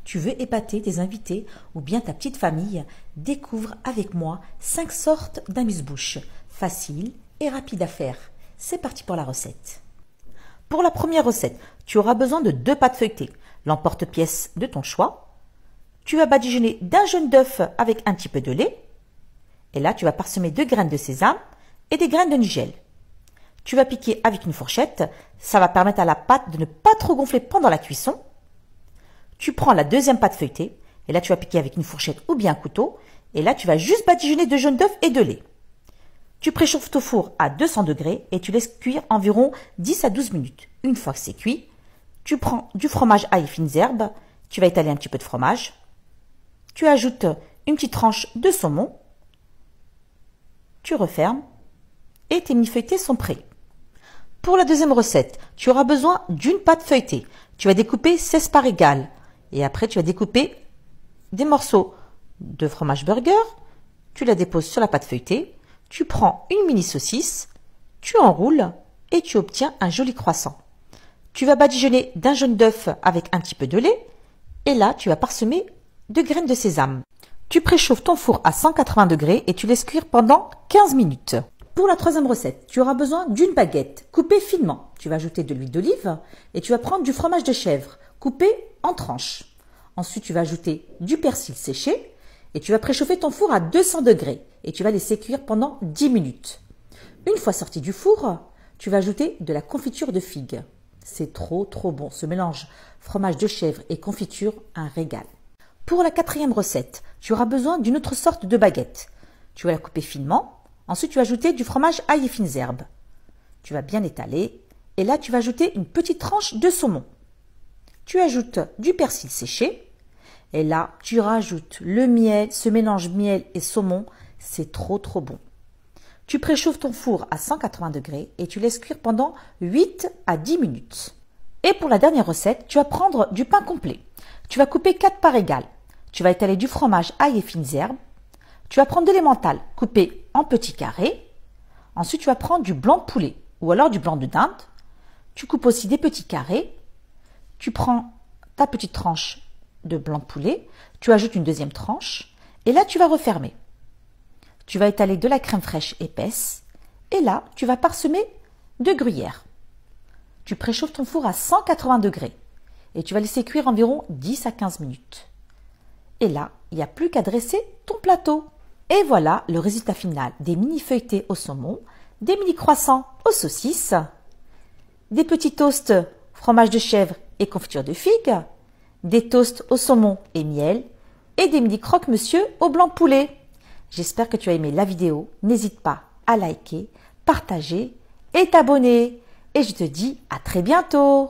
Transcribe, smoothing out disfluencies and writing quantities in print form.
Tu veux épater tes invités ou bien ta petite famille? Découvre avec moi 5 sortes d'amuse-bouche, faciles et rapides à faire. C'est parti pour la recette. Pour la première recette, tu auras besoin de 2 pâtes feuilletées, l'emporte-pièce de ton choix. Tu vas badigeonner d'un jaune d'œuf avec un petit peu de lait. Et là, tu vas parsemer 2 graines de sésame et des graines de nigel. Tu vas piquer avec une fourchette, ça va permettre à la pâte de ne pas trop gonfler pendant la cuisson. Tu prends la deuxième pâte feuilletée, et là tu vas piquer avec une fourchette ou bien un couteau, et là tu vas juste badigeonner de jaune d'œuf et de lait. Tu préchauffes ton four à 200 degrés et tu laisses cuire environ 10 à 12 minutes. Une fois que c'est cuit, tu prends du fromage ail et fines herbes, tu vas étaler un petit peu de fromage, tu ajoutes une petite tranche de saumon, tu refermes et tes mini feuilletés sont prêts. Pour la deuxième recette, tu auras besoin d'une pâte feuilletée. Tu vas découper 16 parts égales. Et après, tu vas découper des morceaux de fromage burger. Tu la déposes sur la pâte feuilletée. Tu prends une mini saucisse. Tu enroules et tu obtiens un joli croissant. Tu vas badigeonner d'un jaune d'œuf avec un petit peu de lait. Et là, tu vas parsemer de graines de sésame. Tu préchauffes ton four à 180 degrés et tu laisses cuire pendant 15 minutes. Pour la troisième recette, tu auras besoin d'une baguette coupée finement. Tu vas ajouter de l'huile d'olive et tu vas prendre du fromage de chèvre coupé en tranches. Ensuite, tu vas ajouter du persil séché et tu vas préchauffer ton four à 200 degrés et tu vas laisser cuire pendant 10 minutes. Une fois sorti du four, tu vas ajouter de la confiture de figue. C'est trop bon. Ce mélange fromage de chèvre et confiture, un régal. Pour la quatrième recette, tu auras besoin d'une autre sorte de baguette. Tu vas la couper finement. Ensuite, tu vas ajouter du fromage ail et fines herbes. Tu vas bien étaler. Et là, tu vas ajouter une petite tranche de saumon. Tu ajoutes du persil séché. Et là, tu rajoutes le miel, ce mélange miel et saumon. C'est trop bon. Tu préchauffes ton four à 180 degrés et tu laisses cuire pendant 8 à 10 minutes. Et pour la dernière recette, tu vas prendre du pain complet. Tu vas couper 4 parts égales. Tu vas étaler du fromage ail et fines herbes. Tu vas prendre de l'emmental coupé en petits carrés. Ensuite, tu vas prendre du blanc de poulet ou alors du blanc de dinde. Tu coupes aussi des petits carrés. Tu prends ta petite tranche de blanc de poulet. Tu ajoutes une deuxième tranche. Et là, tu vas refermer. Tu vas étaler de la crème fraîche épaisse. Et là, tu vas parsemer de gruyère. Tu préchauffes ton four à 180 degrés. Et tu vas laisser cuire environ 10 à 15 minutes. Et là, il n'y a plus qu'à dresser ton plateau. Et voilà le résultat final des mini feuilletés au saumon, des mini croissants aux saucisses, des petits toasts fromage de chèvre et confiture de figue, des toasts au saumon et miel et des mini croque-monsieur au blanc de poulet. J'espère que tu as aimé la vidéo. N'hésite pas à liker, partager et t'abonner. Et je te dis à très bientôt.